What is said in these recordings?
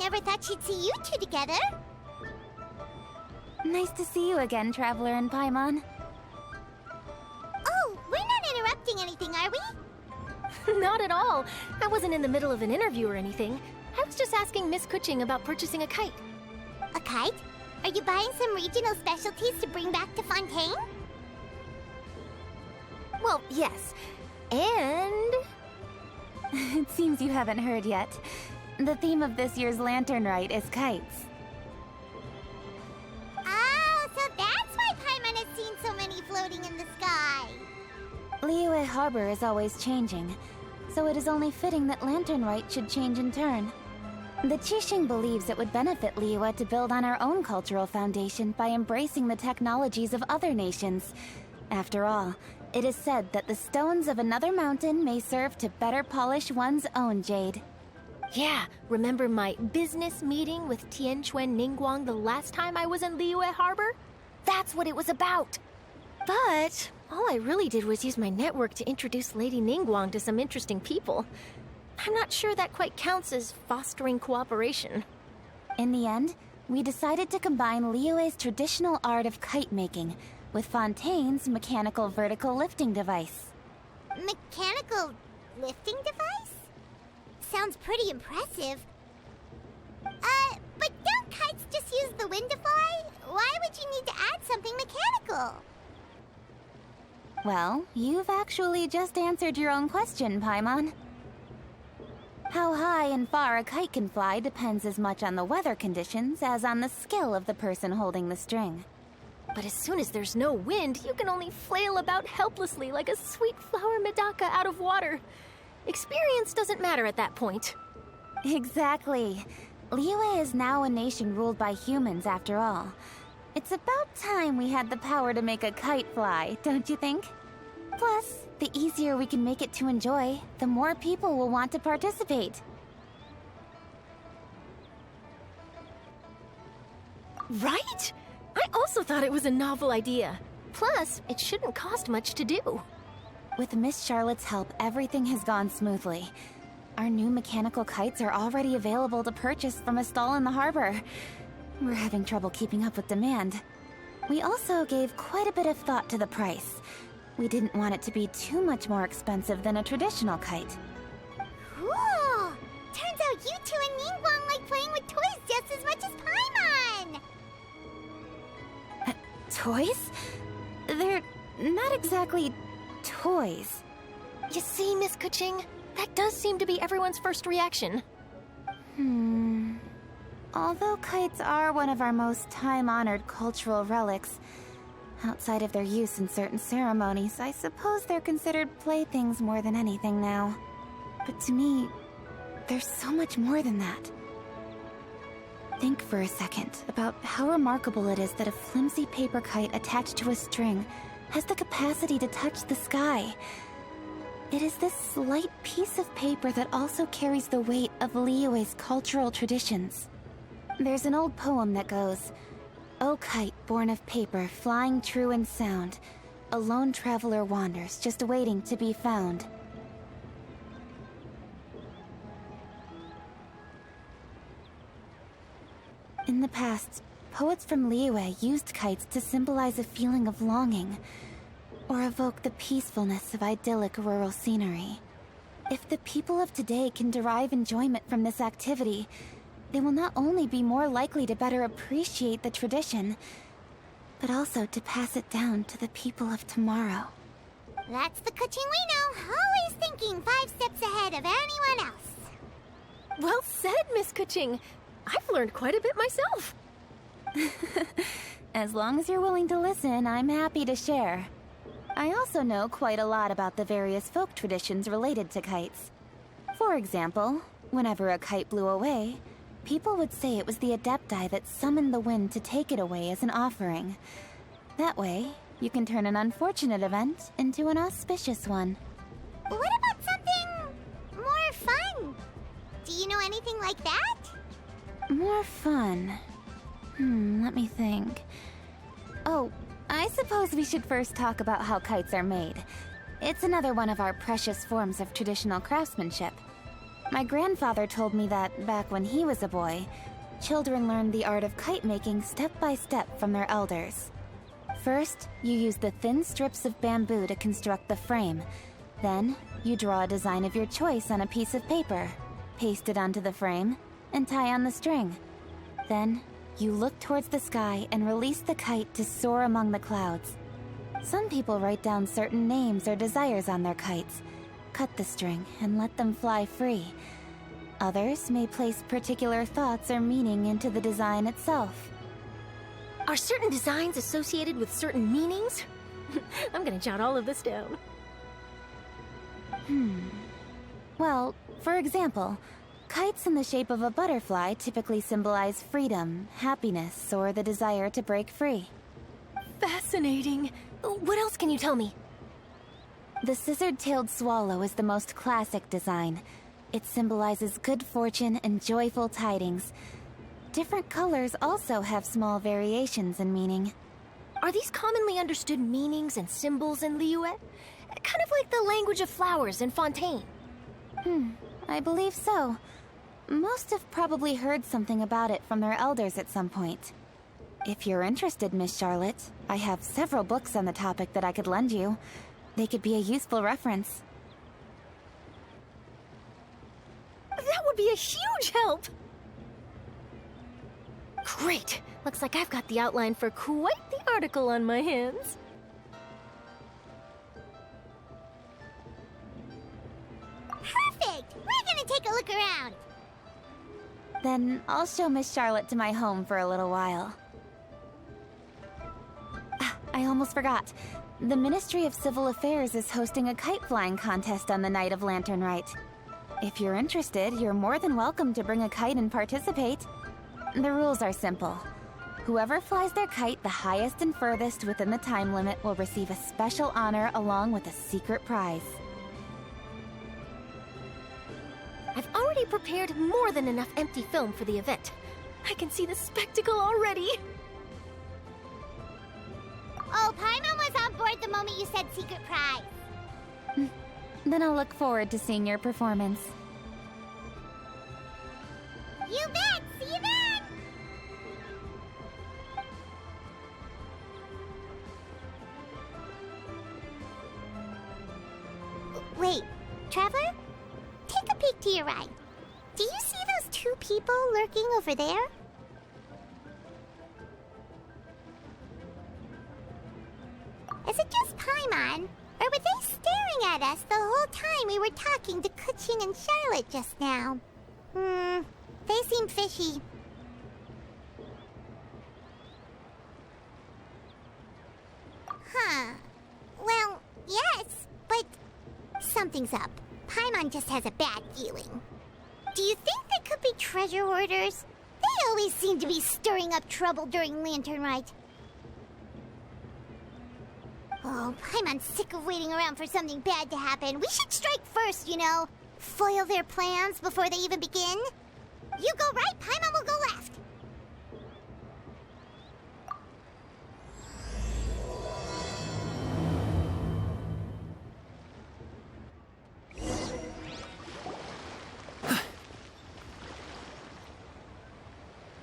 never thought she'd see you two together. Nice to see you again, Traveler and Paimon. Oh, we're not interrupting anything, are we? Not at all. I wasn't in the middle of an interview or anything. I was just asking Miss Kuching about purchasing a kite. A kite? Are you buying some regional specialties to bring back to Fontaine? Well, yes. And... It seems you haven't heard yet. The theme of this year's Lantern Rite is kites. Oh, so that's why Paimon has seen so many floating in the sky. Liyue Harbor is always changing, so it is only fitting that Lantern Rite should change in turn. The Qixing believes it would benefit Liyue to build on our own cultural foundation by embracing the technologies of other nations. After all, it is said that the stones of another mountain may serve to better polish one's own jade. Yeah, remember my business meeting with Tianquan Ningguang the last time I was in Liyue Harbor? That's what it was about. But all I really did was use my network to introduce Lady Ningguang to some interesting people. I'm not sure that quite counts as fostering cooperation. In the end, we decided to combine Liyue's traditional art of kite making with Fontaine's mechanical vertical lifting device. Mechanical lifting device? Sounds pretty impressive. But don't kites just use the wind to fly? Why would you need to add something mechanical? Well, you've actually just answered your own question, Paimon. How high and far a kite can fly depends as much on the weather conditions as on the skill of the person holding the string. But as soon as there's no wind, you can only flail about helplessly like a sweet flower medaka out of water. Experience doesn't matter at that point. Exactly. Liyue is now a nation ruled by humans after all. It's about time we had the power to make a kite fly, don't you think? Plus, the easier we can make it to enjoy, the more people will want to participate. Right? I also thought it was a novel idea. Plus, it shouldn't cost much to do. With Miss Charlotte's help, everything has gone smoothly. Our new mechanical kites are already available to purchase from a stall in the harbor. We're having trouble keeping up with demand. We also gave quite a bit of thought to the price. We didn't want it to be too much more expensive than a traditional kite. Cool! Turns out you two and Ningguang like playing with toys just as much as Paimon! Toys? They're not exactly toys. You see, Miss Kuching? That does seem to be everyone's first reaction. Although kites are one of our most time-honored cultural relics, outside of their use in certain ceremonies, I suppose they're considered playthings more than anything now. But to me, there's so much more than that. Think for a second about how remarkable it is that a flimsy paper kite attached to a string has the capacity to touch the sky. It is this slight piece of paper that also carries the weight of Liyue's cultural traditions. There's an old poem that goes, "O kite born of paper, flying true in sound, a lone traveler wanders, just waiting to be found." In the past, poets from Liyue used kites to symbolize a feeling of longing, or evoke the peacefulness of idyllic rural scenery. If the people of today can derive enjoyment from this activity, they will not only be more likely to better appreciate the tradition, but also to pass it down to the people of tomorrow. That's the Kuching we know, always thinking 5 steps ahead of anyone else. Well said, Miss Kuching. I've learned quite a bit myself. As long as you're willing to listen, I'm happy to share. I also know quite a lot about the various folk traditions related to kites. For example, whenever a kite blew away, people would say it was the Adepti that summoned the wind to take it away as an offering. That way, you can turn an unfortunate event into an auspicious one. What about something more fun? Do you know anything like that? More fun? Let me think. Oh, I suppose we should first talk about how kites are made. It's another one of our precious forms of traditional craftsmanship. My grandfather told me that back when he was a boy, children learned the art of kite making step by step from their elders. First, you use the thin strips of bamboo to construct the frame. Then, you draw a design of your choice on a piece of paper, paste it onto the frame, and tie on the string. Then, you look towards the sky and release the kite to soar among the clouds. Some people write down certain names or desires on their kites, cut the string, and let them fly free. Others may place particular thoughts or meaning into the design itself. Are certain designs associated with certain meanings? I'm gonna jot all of this down. Well, for example, kites in the shape of a butterfly typically symbolize freedom, happiness, or the desire to break free. Fascinating. What else can you tell me? The scissor-tailed swallow is the most classic design. It symbolizes good fortune and joyful tidings. Different colors also have small variations in meaning. Are these commonly understood meanings and symbols in Liyue? Kind of like the language of flowers in Fontaine. I believe so. Most have probably heard something about it from their elders at some point. If you're interested, Miss Charlotte, I have several books on the topic that I could lend you. They could be a useful reference. That would be a huge help! Great! Looks like I've got the outline for quite the article on my hands. Perfect! We're gonna take a look around. Then I'll show Miss Charlotte to my home for a little while. I almost forgot. The Ministry of Civil Affairs is hosting a kite flying contest on the night of Lantern Rite. If you're interested, you're more than welcome to bring a kite and participate. The rules are simple. Whoever flies their kite the highest and furthest within the time limit will receive a special honor along with a secret prize. I've already prepared more than enough empty film for the event. I can see the spectacle already. Oh, Paimon was on board the moment you said secret prize. Then I'll look forward to seeing your performance. You bet! See you then! Wait, Traveler? Take a peek to your right. Do you see those two people lurking over there? Is it just Paimon? Or were they staring at us the whole time we were talking to Kuching and Charlotte just now? They seem fishy. Huh. Well, yes, but something's up. Paimon just has a bad feeling. Do you think they could be treasure hoarders? They always seem to be stirring up trouble during Lantern Rite. Oh, Paimon's sick of waiting around for something bad to happen. We should strike first, you know. Foil their plans before they even begin. You go right, Paimon will go left.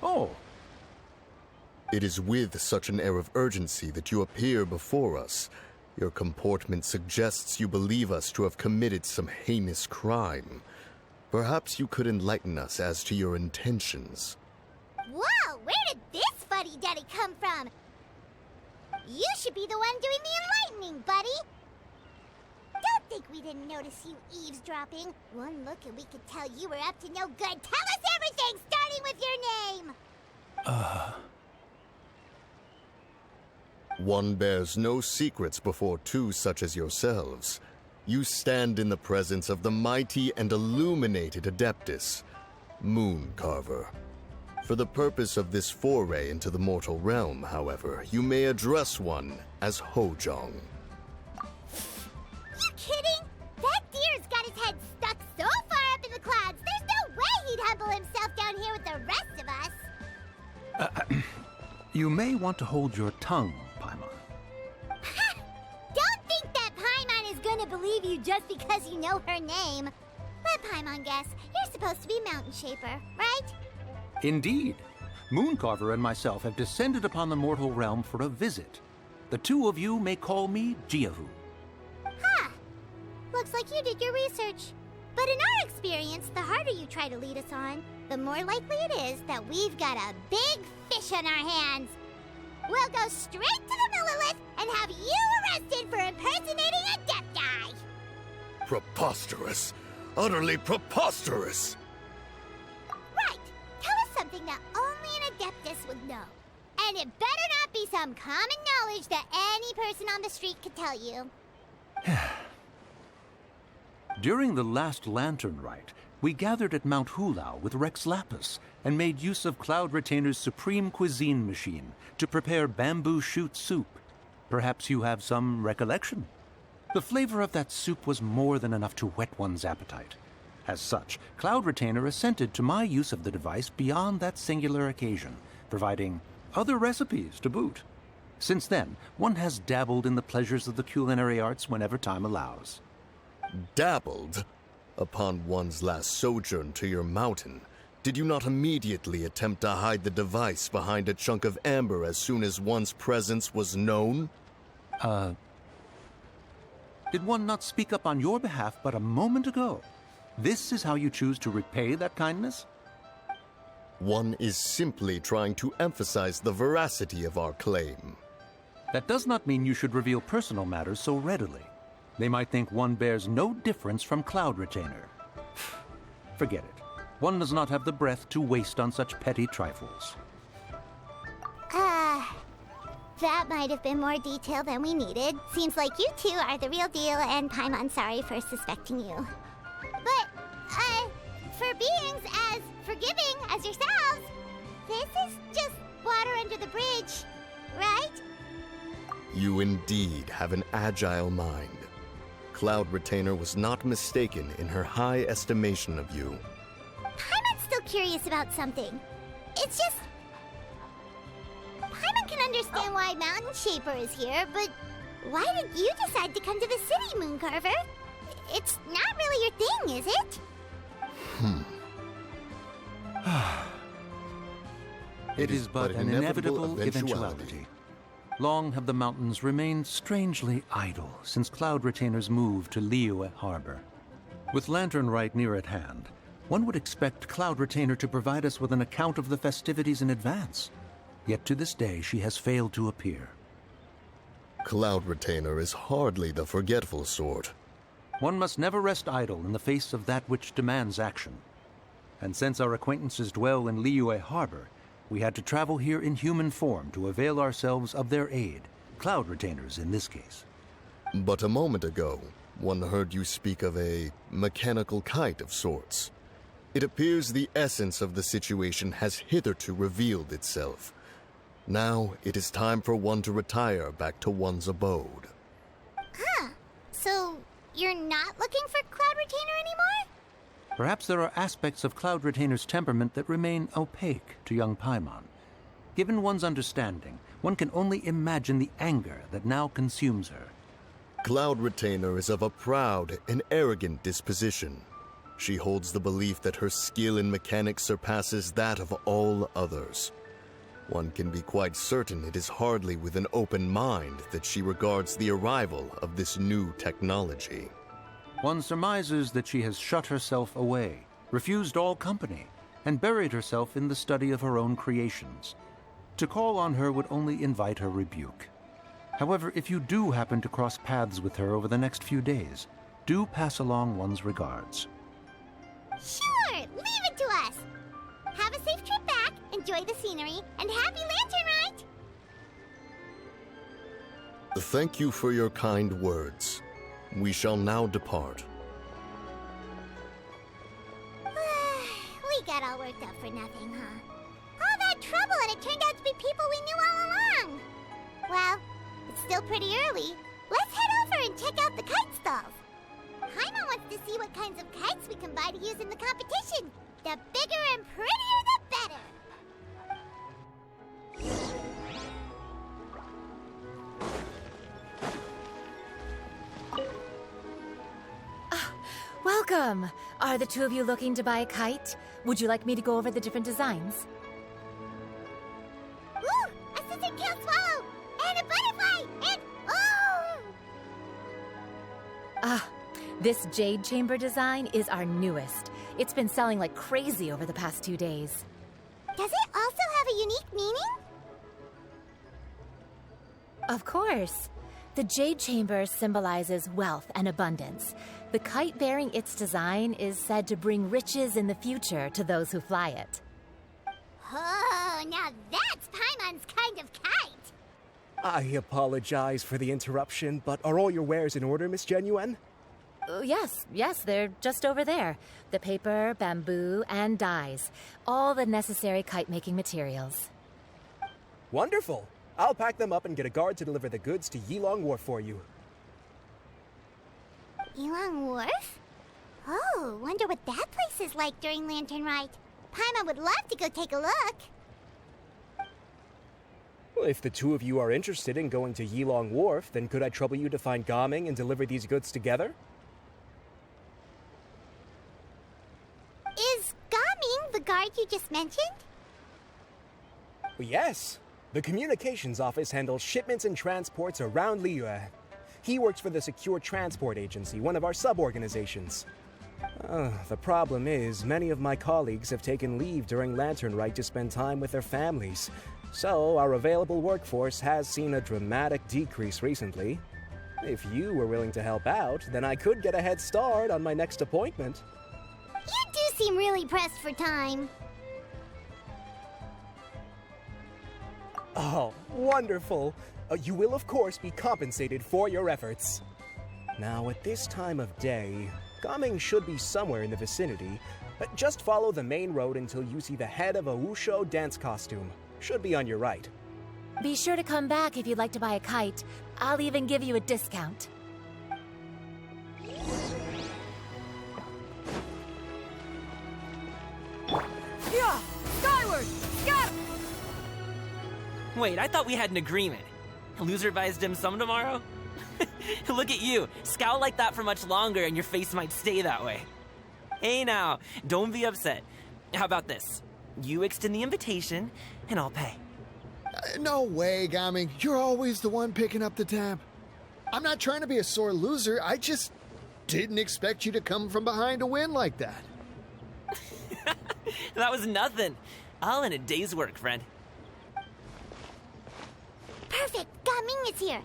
Oh. It is with such an air of urgency that you appear before us. Your comportment suggests you believe us to have committed some heinous crime. Perhaps you could enlighten us as to your intentions. Whoa, where did this fuddy-duddy come from? You should be the one doing the enlightening, buddy. Don't think we didn't notice you eavesdropping. One look and we could tell you were up to no good. Tell us everything, starting with your name. One bears no secrets before two such as yourselves. You stand in the presence of the mighty and illuminated Adeptus, Moon Carver. For the purpose of this foray into the mortal realm, however, you may address one as Hojong. You kidding? That deer's got his head stuck so far up in the clouds, there's no way he'd humble himself down here with the rest of us. You may want to hold your tongue, Paimon. Don't think that Paimon is gonna believe you just because you know her name. Let Paimon guess. You're supposed to be Mountain Shaper, right? Indeed. Mooncarver and myself have descended upon the mortal realm for a visit. The two of you may call me Jiahu. Huh. Looks like you did your research. But in our experience, the harder you try to lead us on, the more likely it is that we've got a big fish on our hands. We'll go straight to the Millilith and have you arrested for impersonating a death guy. Preposterous. Utterly preposterous. Right. Tell us something that only an Adeptus would know. And it better not be some common knowledge that any person on the street could tell you. During the last lantern rite, we gathered at Mount Hulao with Rex Lapis and made use of Cloud Retainer's supreme cuisine machine to prepare bamboo shoot soup. Perhaps you have some recollection? The flavor of that soup was more than enough to whet one's appetite. As such, Cloud Retainer assented to my use of the device beyond that singular occasion, providing other recipes to boot. Since then, one has dabbled in the pleasures of the culinary arts whenever time allows. Dabbled? Upon one's last sojourn to your mountain, did you not immediately attempt to hide the device behind a chunk of amber as soon as one's presence was known? Did one not speak up on your behalf but a moment ago? This is how you choose to repay that kindness? One is simply trying to emphasize the veracity of our claim. That does not mean you should reveal personal matters so readily. They might think one bears no difference from Cloud Retainer. Forget it. One does not have the breath to waste on such petty trifles. That might have been more detail than we needed. Seems like you two are the real deal, and Paimon's sorry for suspecting you. But, for beings as forgiving as yourselves, this is just water under the bridge, right? You indeed have an agile mind. Cloud Retainer was not mistaken in her high estimation of you. Paimon's still curious about something. It's just... Paimon can understand why Mountain Shaper is here, but why did you decide to come to the city, Mooncarver? It's not really your thing, is it? It is but an inevitable eventuality. Long have the mountains remained strangely idle since Cloud Retainer's move to Liyue Harbor. With Lantern Rite near at hand, one would expect Cloud Retainer to provide us with an account of the festivities in advance. Yet to this day she has failed to appear. Cloud Retainer is hardly the forgetful sort. One must never rest idle in the face of that which demands action. And since our acquaintances dwell in Liyue Harbor, we had to travel here in human form to avail ourselves of their aid, Cloud Retainers in this case. But a moment ago, one heard you speak of a mechanical kite of sorts. It appears the essence of the situation has hitherto revealed itself. Now it is time for one to retire back to one's abode. Huh. So, you're not looking for Cloud Retainer anymore? Perhaps there are aspects of Cloud Retainer's temperament that remain opaque to young Paimon. Given one's understanding, one can only imagine the anger that now consumes her. Cloud Retainer is of a proud and arrogant disposition. She holds the belief that her skill in mechanics surpasses that of all others. One can be quite certain it is hardly with an open mind that she regards the arrival of this new technology. One surmises that she has shut herself away, refused all company, and buried herself in the study of her own creations. To call on her would only invite her rebuke. However, if you do happen to cross paths with her over the next few days, do pass along one's regards. Sure! Leave it to us! Have a safe trip back, enjoy the scenery, and happy Lantern Rite! Thank you for your kind words. We shall now depart. We got all worked up for nothing, huh? All that trouble and it turned out to be people we knew all along! Well, it's still pretty early. Let's head over and check out the kite stalls. Paimon wants to see what kinds of kites we can buy to use in the competition. The bigger and prettier, the better! Welcome! Are the two of you looking to buy a kite? Would you like me to go over the different designs? Ooh, a scissor kill swallow! And a butterfly! And oh! Ah, this jade chamber design is our newest. It's been selling like crazy over the past 2 days. Does it also have a unique meaning? Of course. The jade chamber symbolizes wealth and abundance. The kite bearing its design is said to bring riches in the future to those who fly it. Oh, now that's Paimon's kind of kite! I apologize for the interruption, but are all your wares in order, Miss Genuine? Yes, they're just over there. The paper, bamboo, and dyes. All the necessary kite-making materials. Wonderful! I'll pack them up and get a guard to deliver the goods to Yilong Wharf for you. Yilong Wharf? Oh, wonder what that place is like during Lantern Rite. Paimon would love to go take a look. Well, if the two of you are interested in going to Yilong Wharf, then could I trouble you to find Gaming and deliver these goods together? Is Gaming the guard you just mentioned? Well, yes. The communications office handles shipments and transports around Liyue. He works for the Secure Transport Agency, one of our sub-organizations. The problem is, many of my colleagues have taken leave during Lantern Rite to spend time with their families. So, our available workforce has seen a dramatic decrease recently. If you were willing to help out, then I could get a head start on my next appointment. You do seem really pressed for time. Oh, wonderful! You will, of course, be compensated for your efforts. Now, at this time of day, Gaming should be somewhere in the vicinity. Just follow the main road until you see the head of a Wushu dance costume. Should be on your right. Be sure to come back if you'd like to buy a kite. I'll even give you a discount. Yeah! Skyward! Scat! Wait, I thought we had an agreement. Loser buys dim sum tomorrow? Look at you. Scowl like that for much longer and your face might stay that way. Hey now, don't be upset. How about this? You extend the invitation, and I'll pay. No way, Gaming. You're always the one picking up the tab. I'm not trying to be a sore loser. I just didn't expect you to come from behind to win like that. That was nothing. All in a day's work, friend. Perfect! Gaming is here!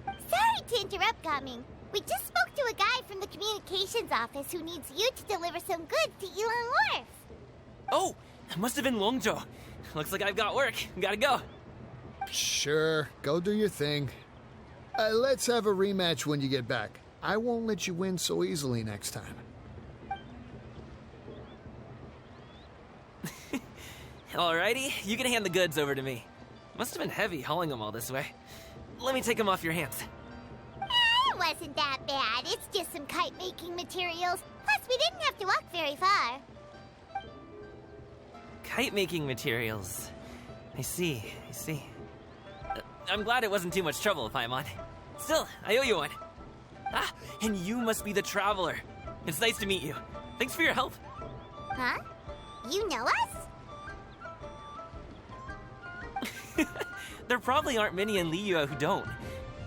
Sorry to interrupt, Gaming. We just spoke to a guy from the communications office who needs you to deliver some goods to Yilong Wharf. Oh, it must have been Longzhou. Looks like I've got work. Gotta go. Sure, go do your thing. Let's have a rematch when you get back. I won't let you win so easily next time. Alrighty, you can hand the goods over to me. Must have been heavy hauling them all this way. Let me take them off your hands. It wasn't that bad. It's just some kite-making materials. Plus, we didn't have to walk very far. Kite-making materials. I see. I'm glad it wasn't too much trouble, Paimon. Still, I owe you one. Ah, and you must be the traveler. It's nice to meet you. Thanks for your help. Huh? You know us? There probably aren't many in Liyue who don't.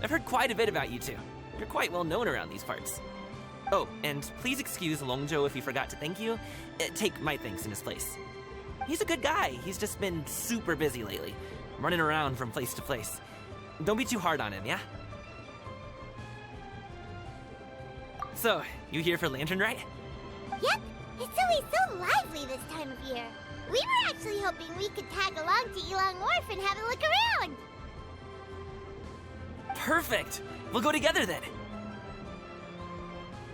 I've heard quite a bit about you two. You're quite well known around these parts. Oh, and please excuse Longzhou if he forgot to thank you. Take my thanks in his place. He's a good guy. He's just been super busy lately, running around from place to place. Don't be too hard on him, yeah? So, you here for Lantern Rite? Yep. It's always so lively this time of year. We were actually hoping we could tag along to Yilong Wharf and have a look around. Perfect! We'll go together then.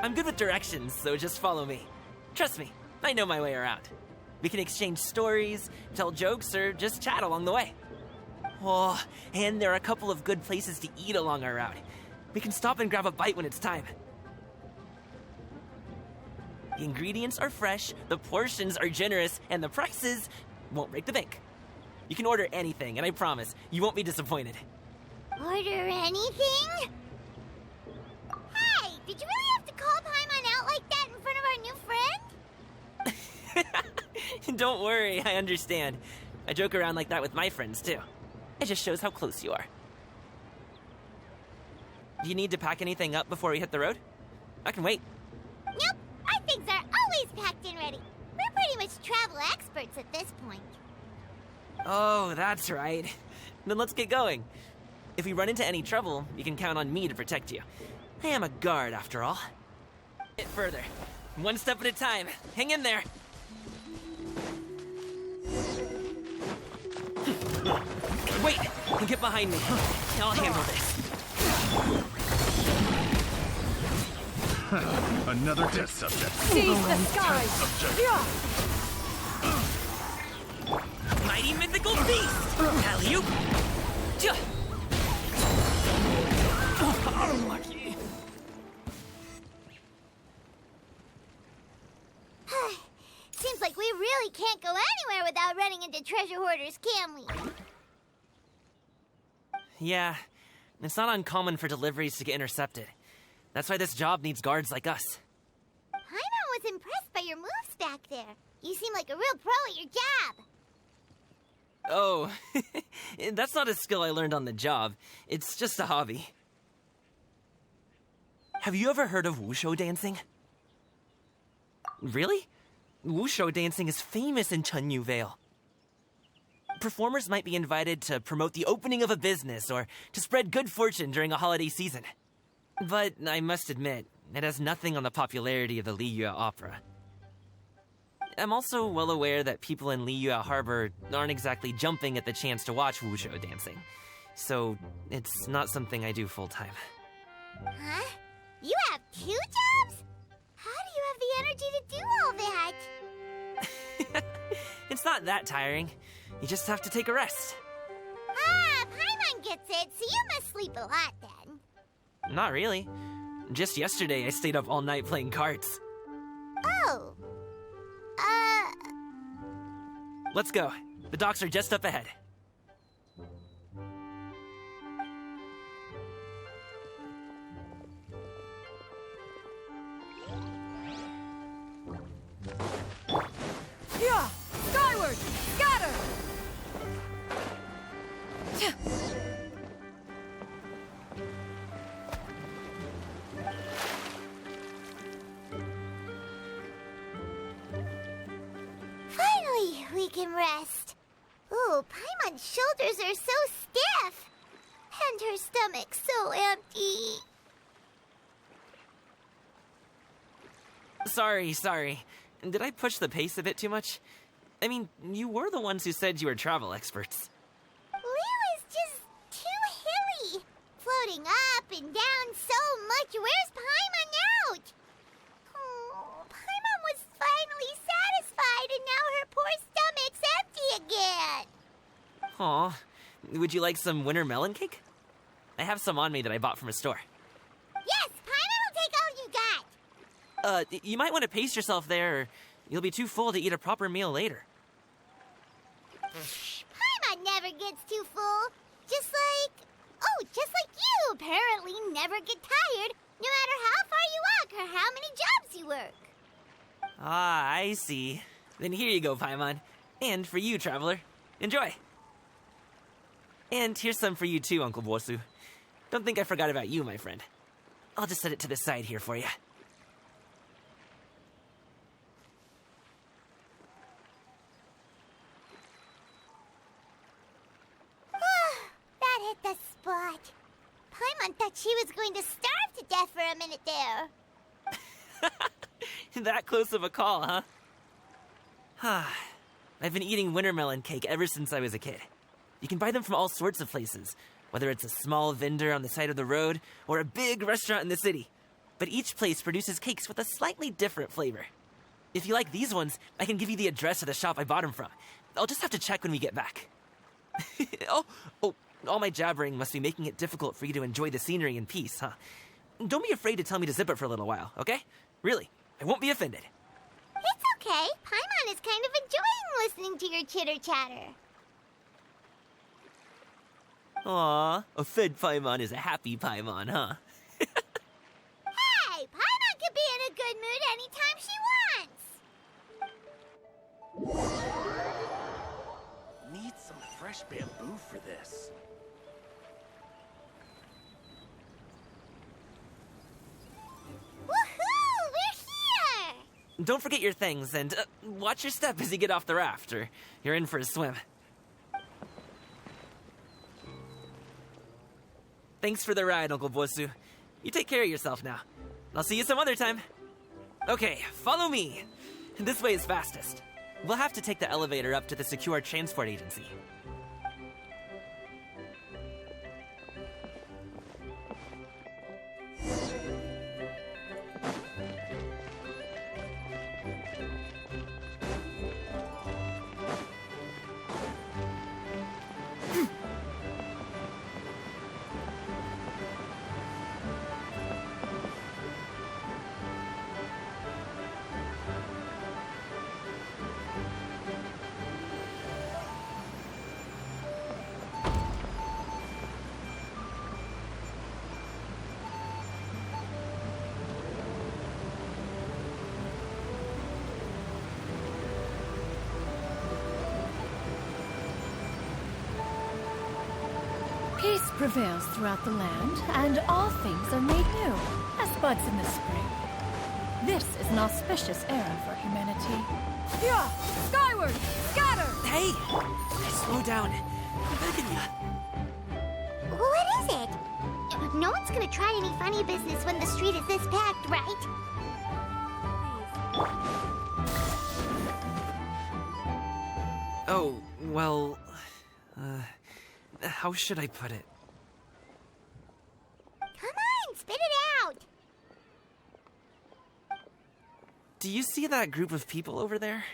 I'm good with directions, so just follow me. Trust me, I know my way around. We can exchange stories, tell jokes, or just chat along the way. Oh, and there are a couple of good places to eat along our route. We can stop and grab a bite when it's time. The ingredients are fresh, the portions are generous, and the prices won't break the bank. You can order anything, and I promise, you won't be disappointed. Order anything? Hey, did you really have to call Paimon out like that, Don't worry, I understand. I joke around like that with my friends, too. It just shows how close you are. Do you need to pack anything up before we hit the road? I can wait. Nope, our things are always packed and ready. We're pretty much travel experts at this point. Oh, that's right. Then let's get going. If we run into any trouble, you can count on me to protect you. I am a guard, after all. Get further. One step at a time. Hang in there. Wait! Get behind me. I'll handle this. Another test subject. Seize the skies! Mighty mythical beast! Alley-oop! Lucky. Seems like we really can't go anywhere without running into treasure hoarders, can we? Yeah, it's not uncommon for deliveries to get intercepted. That's why this job needs guards like us. Paimon was impressed by your moves back there. You seem like a real pro at your job. Oh, that's not a skill I learned on the job. It's just a hobby. Have you ever heard of wushu dancing? Really? Wushu dancing is famous in Chunyu Vale. Performers might be invited to promote the opening of a business or to spread good fortune during a holiday season. But I must admit, it has nothing on the popularity of the Liyue opera. I'm also well aware that people in Liyue Harbor aren't exactly jumping at the chance to watch wushu dancing. So, it's not something I do full-time. Huh? You have 2 jobs? How do you have the energy to do all that? It's not that tiring. You just have to take a rest. Ah, Paimon gets it, so you must sleep a lot then. Not really. Just yesterday, I stayed up all night playing cards. Oh. Let's go. The docks are just up ahead. Yeah! Skyward! Scatter! Finally, we can rest. Ooh, Paimon's shoulders are so stiff. And her stomach so empty. Sorry. Did I push the pace a bit too much? I mean, you were the ones who said you were travel experts. Liu is just too hilly. Floating up and down so much. Where's Paimon out? Oh, Paimon was finally satisfied and now her poor stomach's empty again. Aw, would you like some winter melon cake? I have some on me that I bought from a store. Yes, Paimon will take all you got. You might want to pace yourself there, or you'll be too full to eat a proper meal later. Paimon never gets too full. Just like you apparently never get tired, no matter how far you walk or how many jobs you work. Ah, I see. Then here you go, Paimon. And for you, traveler. Enjoy. And here's some for you too, Uncle Bosu. Don't think I forgot about you, my friend. I'll just set it to the side here for you. That hit the spot. Paimon thought she was going to starve to death for a minute there. That close of a call, huh? I've been eating winter melon cake ever since I was a kid. You can buy them from all sorts of places, whether it's a small vendor on the side of the road or a big restaurant in the city. But each place produces cakes with a slightly different flavor. If you like these ones, I can give you the address of the shop I bought them from. I'll just have to check when we get back. Oh, all my jabbering must be making it difficult for you to enjoy the scenery in peace, huh? Don't be afraid to tell me to zip it for a little while, okay? Really, I won't be offended. It's okay. Paimon is kind of enjoying listening to your chitter-chatter. Aw, a fed Paimon is a happy Paimon, huh? Hey, Paimon can be in a good mood anytime she wants. fresh bamboo for this. Woohoo! We're here! Don't forget your things, and watch your step as you get off the raft, or you're in for a swim. Thanks for the ride, Uncle Bosu. You take care of yourself now. I'll see you some other time. Okay, follow me. This way is fastest. We'll have to take the elevator up to the secure transport agency. Peace prevails throughout the land, and all things are made new, as buds in the spring. This is an auspicious era for humanity. Yeah! Skyward! Scatter! Hey! Slow down. I'm begging you. What is it? No one's gonna try any funny business when the street is this packed, right? Oh, well... how should I put it? Come on, spit it out! Do you see that group of people over there?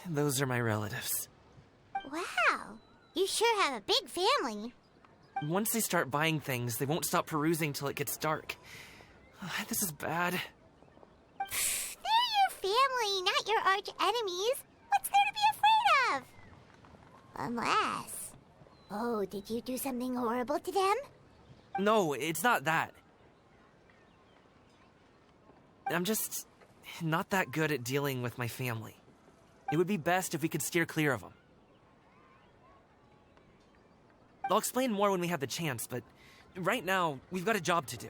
Those are my relatives. Wow, you sure have a big family. Once they start buying things, they won't stop perusing till it gets dark. This is bad. They're your family, not your arch enemies. What's there to be afraid of? Unless... Oh, did you do something horrible to them? No, it's not that. I'm just not that good at dealing with my family. It would be best if we could steer clear of them. I'll explain more when we have the chance, but right now, we've got a job to do.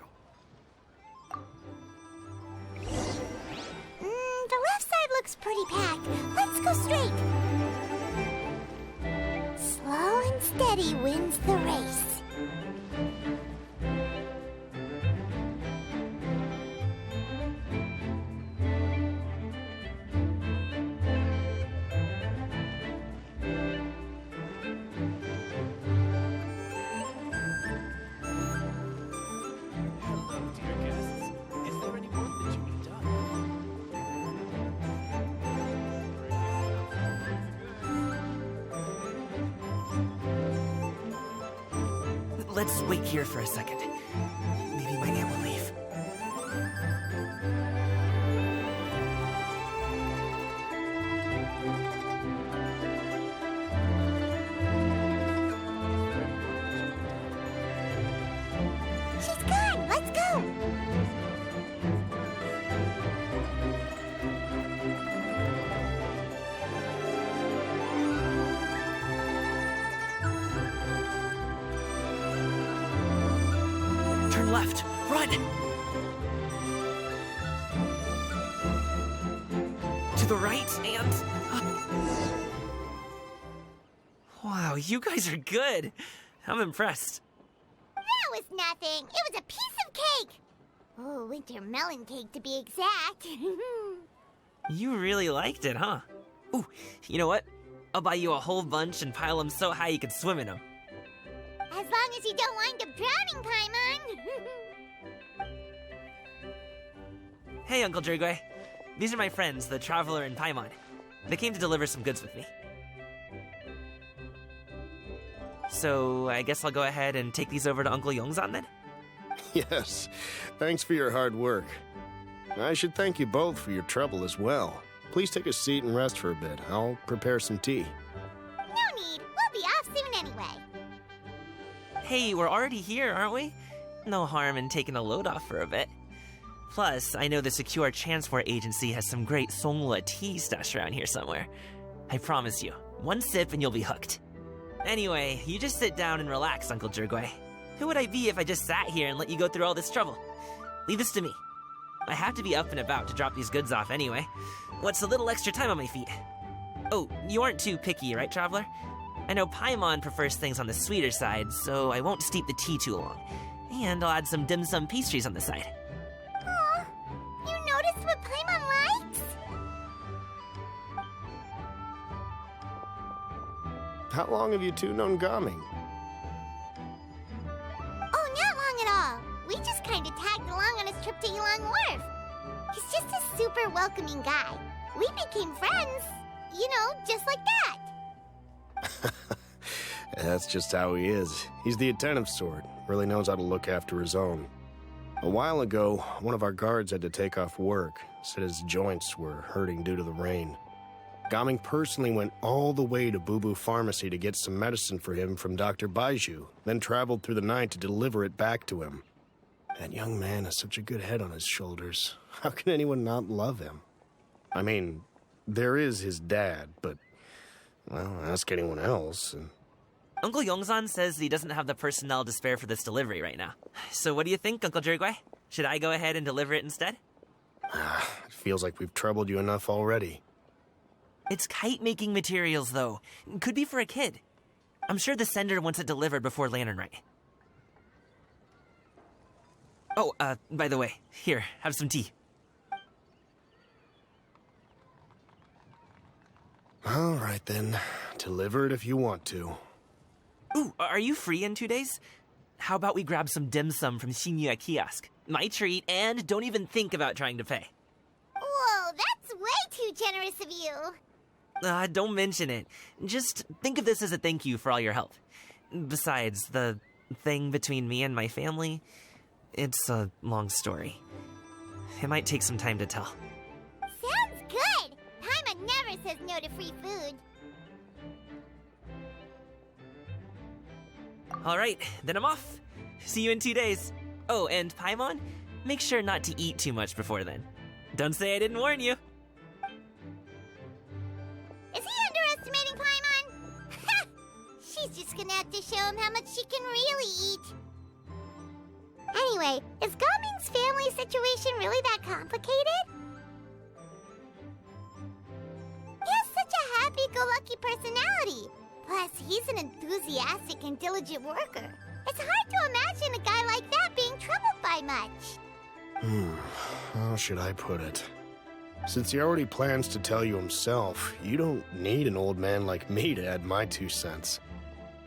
The left side looks pretty packed. Let's go straight. Slow and steady wins the race. Hello, dear guests. Is there any work that you need done? Let's wait here for a second. Maybe my aunt will leave. She's gone. Let's go. Turn left. Run! To the right and... Wow, you guys are good. I'm impressed. That was nothing. It was a piece of cake. Oh, winter melon cake to be exact. You really liked it, huh? Ooh, you know what? I'll buy you a whole bunch and pile them so high you could swim in them. As long as you don't wind up drowning, Paimon. Hey, Uncle Drigway. These are my friends, the Traveler and Paimon. They came to deliver some goods with me. So, I guess I'll go ahead and take these over to Uncle Yongzan then? Yes, thanks for your hard work. I should thank you both for your trouble as well. Please take a seat and rest for a bit. I'll prepare some tea. No need. We'll be off soon anyway. Hey, we're already here, aren't we? No harm in taking a load off for a bit. Plus, I know the Secure Transport Agency has some great Songhua tea stashed around here somewhere. I promise you, One sip and you'll be hooked. Anyway, you just sit down and relax, Uncle Jirgwe. Who would I be if I just sat here and let you go through all this trouble? Leave this to me. I have to be up and about to drop these goods off anyway. What's a little extra time on my feet? Oh, you aren't too picky, right, Traveler? I know Paimon prefers things on the sweeter side, so I won't steep the tea too long. And I'll add some dim sum pastries on the side. Aw, you noticed what Paimon likes? How long have you two known Gaming? Oh, not long at all. We just kind of tagged along on his trip to Yulong Wharf. He's just a super welcoming guy. We became friends. You know, just like that. That's just how he is. He's the attentive sort. Really knows how to look after his own. A while ago, one of our guards had to take off work. Said his joints were hurting due to the rain. Gaming personally went all the way to Boo Boo Pharmacy to get some medicine for him from Dr. Baiju, then traveled through the night to deliver it back to him. That young man has such a good head on his shoulders. How can anyone not love him? I mean, there is his dad, but, well, ask anyone else. And Uncle Yongzan says he doesn't have the personnel to spare for this delivery right now. So what do you think, Uncle Jirgwe? Should I go ahead and deliver it instead? It feels like we've troubled you enough already. It's kite-making materials, though. Could be for a kid. I'm sure the sender wants it delivered before Lantern Rite. Oh, by the way, here, have some tea. All right, then. Deliver it if you want to. Ooh, are you free in 2 days? How about we grab some dim sum from Shinya Kiosk? My treat, and don't even think about trying to pay. Whoa, that's way too generous of you. Don't mention it. Just think of this as a thank you for all your help. Besides, the thing between me and my family, it's a long story. It might take some time to tell. Sounds good. Paimon never says no to free food. All right, then I'm off. See you in 2 days. Oh, and Paimon, make sure not to eat too much before then. Don't say I didn't warn you. Is he underestimating Paimon? She's just gonna have to show him how much she can really eat. Anyway, is Gaming's family situation really that complicated? He has such a happy-go-lucky personality. Plus, he's an enthusiastic and diligent worker. It's hard to imagine a guy like that being troubled by much. How should I put it? Since he already plans to tell you himself, you don't need an old man like me to add my 2 cents.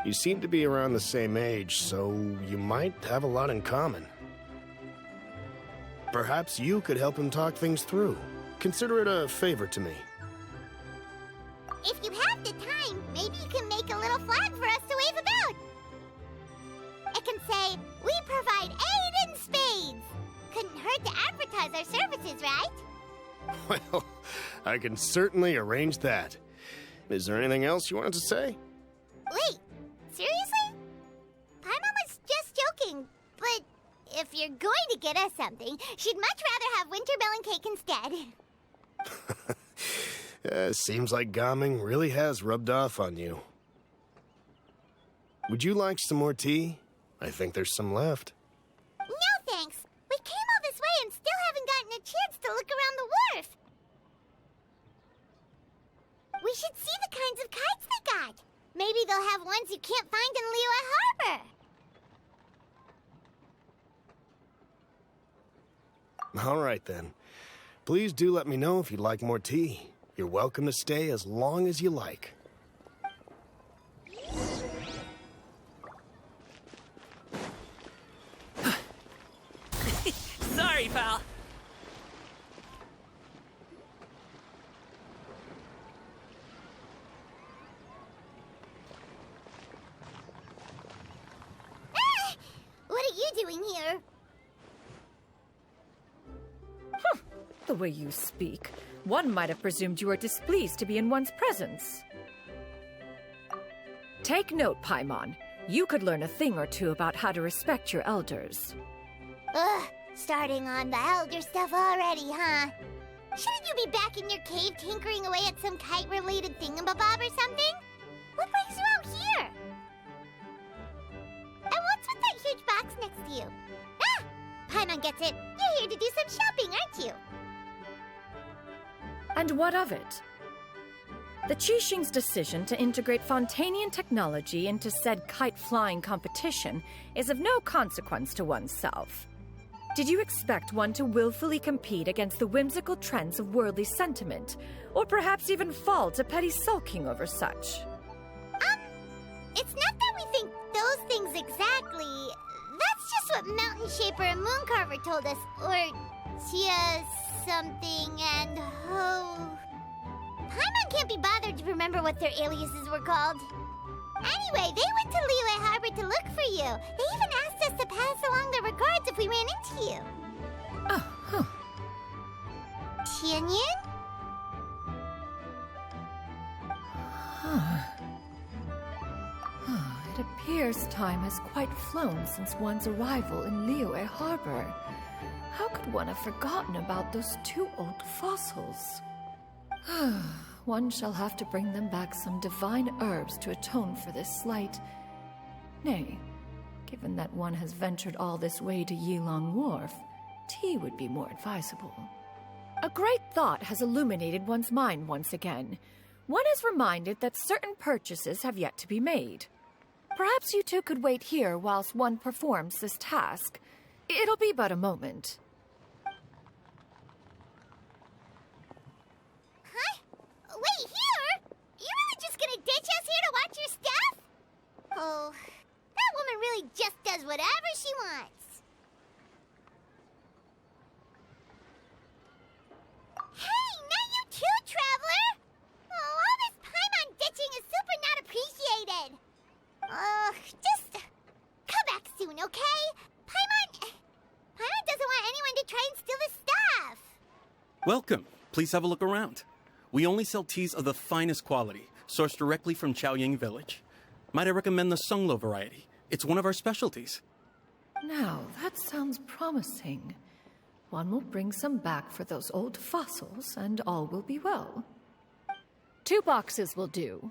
You seem to be around the same age, so you might have a lot in common. Perhaps you could help him talk things through. Consider it a favor to me. If you have the time, maybe you can make a little flag for us to wave about. It can say, "We provide aid in spades." Couldn't hurt to advertise our services, right? Well, I can certainly arrange that. Is there anything else you wanted to say? Wait, seriously? Paimon was just joking, but if you're going to get us something, she'd much rather have wintermelon cake instead. Seems like Gaming really has rubbed off on you. Would you like some more tea? I think there's some left. No thanks. We came all this way and still haven't gotten a chance to look around the wharf. We should see the kinds of kites they got. Maybe they'll have ones you can't find in Liyue Harbor. All right, then. Please do let me know if you'd like more tea. You're welcome to stay as long as you like. Sorry, pal. What are you doing here? The way you speak, one might have presumed you were displeased to be in one's presence. Take note, Paimon. You could learn a thing or two about how to respect your elders. Ugh, starting on the elder stuff already, huh? Shouldn't you be back in your cave tinkering away at some kite-related thingamabob or something? What brings you out here? And what's with that huge box next to you? Ah! Paimon gets it. You're here to do some shopping, aren't you? And what of it? The Qixing's decision to integrate Fontanian technology into said kite-flying competition is of no consequence to oneself. Did you expect one to willfully compete against the whimsical trends of worldly sentiment, or perhaps even fall to petty sulking over such? It's not that we think those things exactly. That's just what Mountain Shaper and Moon Carver told us. Or Tia something and Ho. Paimon can't be bothered to remember what their aliases were called. Anyway, they went to Liyue Harbor to look for you. They even asked us to pass along their regards if we ran into you. Oh, huh. Tianyin? It appears time has quite flown since one's arrival in Liyue Harbor. How could one have forgotten about those two old fossils? One shall have to bring them back some divine herbs to atone for this slight. Nay, given that one has ventured all this way to Yilong Wharf, tea would be more advisable. A great thought has illuminated one's mind once again. One is reminded that certain purchases have yet to be made. Perhaps you two could wait here whilst one performs this task. It'll be but a moment. Huh? Wait, here? You really just gonna ditch us here to watch your stuff? Oh, that woman really just does whatever she wants. Hey, not you too, Traveler! Oh, all this Paimon ditching is super not appreciated. Just come back soon, okay? Paimon doesn't want anyone to try and steal his stuff. Welcome. Please have a look around. We only sell teas of the finest quality, sourced directly from Chaoying Village. Might I recommend the Sunglo variety? It's one of our specialties. Now, that sounds promising. One will bring some back for those old fossils, and all will be well. 2 boxes will do.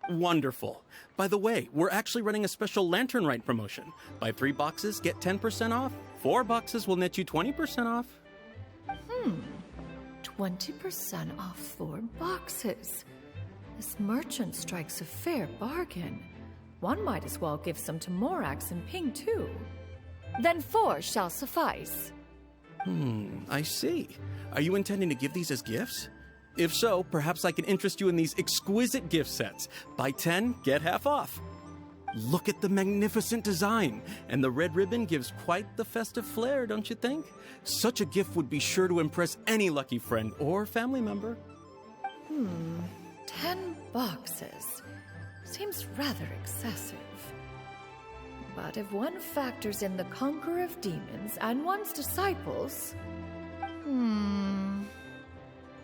Wonderful. By the way, we're actually running a special Lantern Rite promotion. Buy 3 boxes, get 10% off. 4 boxes will net you 20% off. 20% off 4 boxes. This merchant strikes a fair bargain. One might as well give some to Morax and Ping, too. Then 4 shall suffice. I see. Are you intending to give these as gifts? If so, perhaps I can interest you in these exquisite gift sets. Buy 10, get half off. Look at the magnificent design, and the red ribbon gives quite the festive flair, don't you think? Such a gift would be sure to impress any lucky friend or family member. 10 boxes. Seems rather excessive. But if one factors in the conqueror of demons and one's disciples...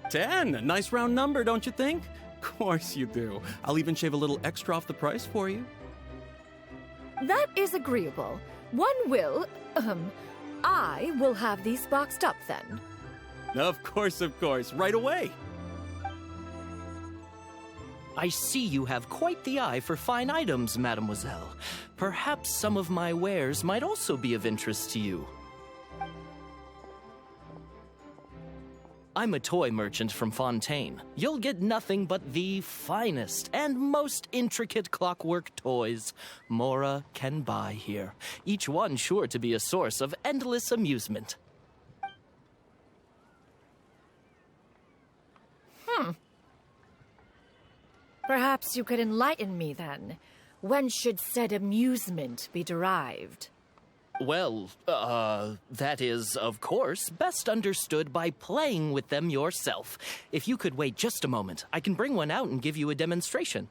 10! A nice round number, don't you think? Of course you do. I'll even shave a little extra off the price for you. That is agreeable. I will have these boxed up then. Of course, right away. I see you have quite the eye for fine items, mademoiselle. Perhaps some of my wares might also be of interest to you. I'm a toy merchant from Fontaine. You'll get nothing but the finest and most intricate clockwork toys Mora can buy here. Each one sure to be a source of endless amusement. Perhaps you could enlighten me then. When should said amusement be derived? Well, that is, of course, best understood by playing with them yourself. If you could wait just a moment, I can bring one out and give you a demonstration.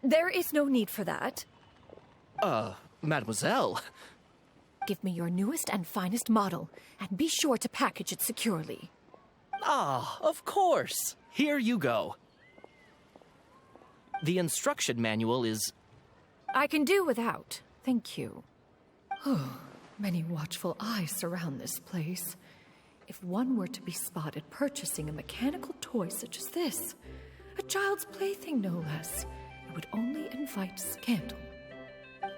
There is no need for that. Mademoiselle. Give me your newest and finest model, and be sure to package it securely. Ah, of course. Here you go. The instruction manual is... I can do without, thank you. Many watchful eyes surround this place. If one were to be spotted purchasing a mechanical toy such as this, a child's plaything no less, it would only invite scandal.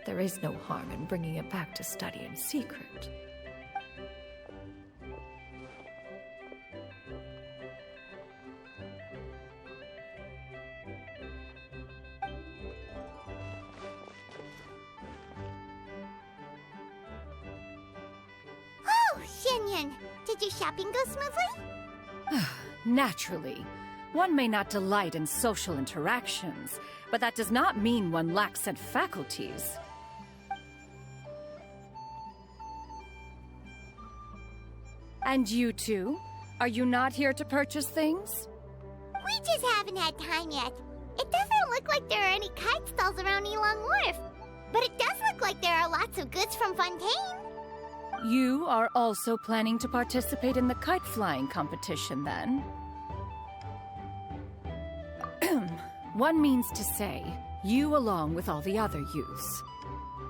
There is no harm in bringing it back to study in secret. Oh, Xianyun, did your shopping go smoothly? Naturally. One may not delight in social interactions, but that does not mean one lacks said faculties. And you two? Are you not here to purchase things? We just haven't had time yet. It doesn't look like there are any kite stalls around Elong Wharf, but it does look like there are lots of goods from Fontaine. You are also planning to participate in the kite flying competition, then? One means to say, you along with all the other youths.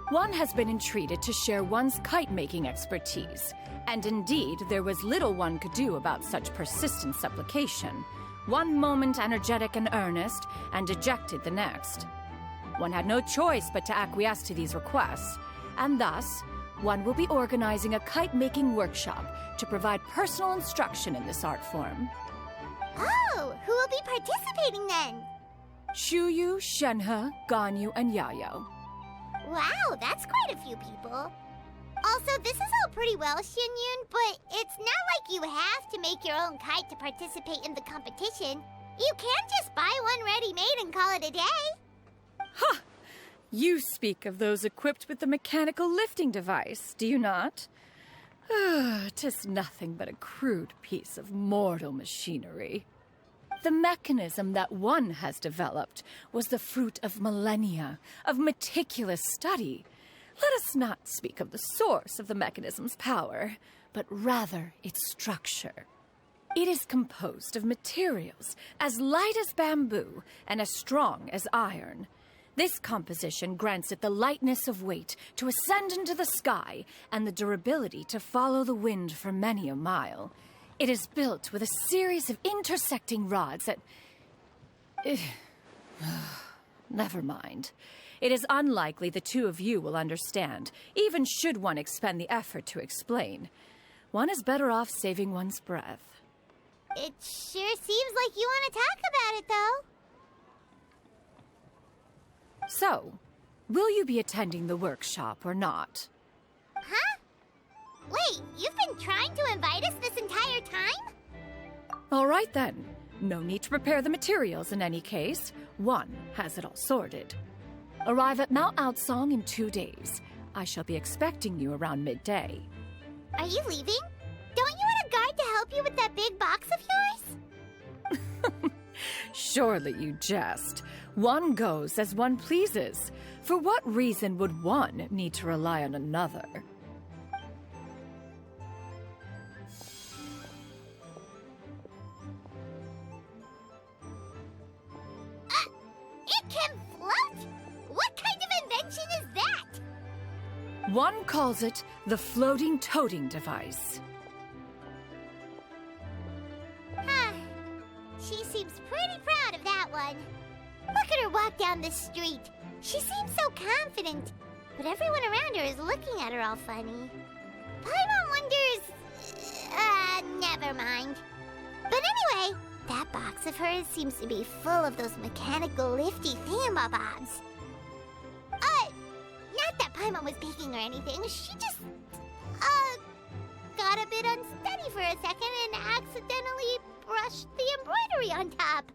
One has been entreated to share one's kite-making expertise, and indeed there was little one could do about such persistent supplication. One moment energetic and earnest, and dejected the next. One had no choice but to acquiesce to these requests, and thus, one will be organizing a kite-making workshop to provide personal instruction in this art form. Oh, who will be participating then? Shuyu, Shenhe, Ganyu, and Yayo. Wow, that's quite a few people. Also, this is all pretty well, Xianyun, but it's not like you have to make your own kite to participate in the competition. You can just buy one ready-made and call it a day. Ha! You speak of those equipped with the mechanical lifting device, do you not? 'Tis nothing but a crude piece of mortal machinery. The mechanism that one has developed was the fruit of millennia of meticulous study. Let us not speak of the source of the mechanism's power, but rather its structure. It is composed of materials as light as bamboo and as strong as iron. This composition grants it the lightness of weight to ascend into the sky and the durability to follow the wind for many a mile. It is built with a series of intersecting rods that... Never mind. It is unlikely the two of you will understand, even should one expend the effort to explain. One is better off saving one's breath. It sure seems like you want to talk about it, though. So, will you be attending the workshop or not? Huh? Wait, you've been trying to invite us this entire time? All right then. No need to prepare the materials in any case. One has it all sorted. Arrive at Mount Outsong in 2 days. I shall be expecting you around midday. Are you leaving? Don't you want a guard to help you with that big box of yours? Surely you jest. One goes as one pleases. For what reason would one need to rely on another? It can float? What kind of invention is that? One calls it the floating toting device. Huh. She seems pretty proud of that one. Look at her walk down the street. She seems so confident, but everyone around her is looking at her all funny. Paimon wonders... never mind. But anyway, that box of hers seems to be full of those mechanical lifty thingamabobs. Not that Paimon was peeking or anything. She just, got a bit unsteady for a second and accidentally brushed the embroidery on top.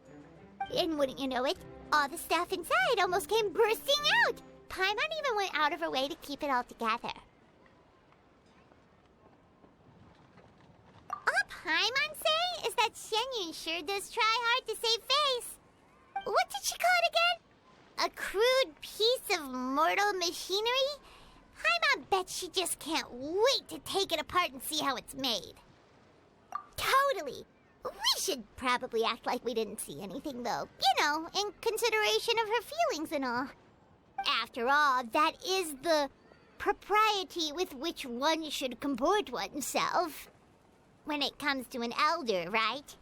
And wouldn't you know it, all the stuff inside almost came bursting out. Paimon even went out of her way to keep it all together. All Paimon say is that Xianyun sure does try hard to save face. What did she call it again? A crude piece of mortal machinery? Paimon bets she just can't wait to take it apart and see how it's made. Totally. We should probably act like we didn't see anything, though. You know, in consideration of her feelings and all. After all, that is the propriety with which one should comport oneself when it comes to an elder, right?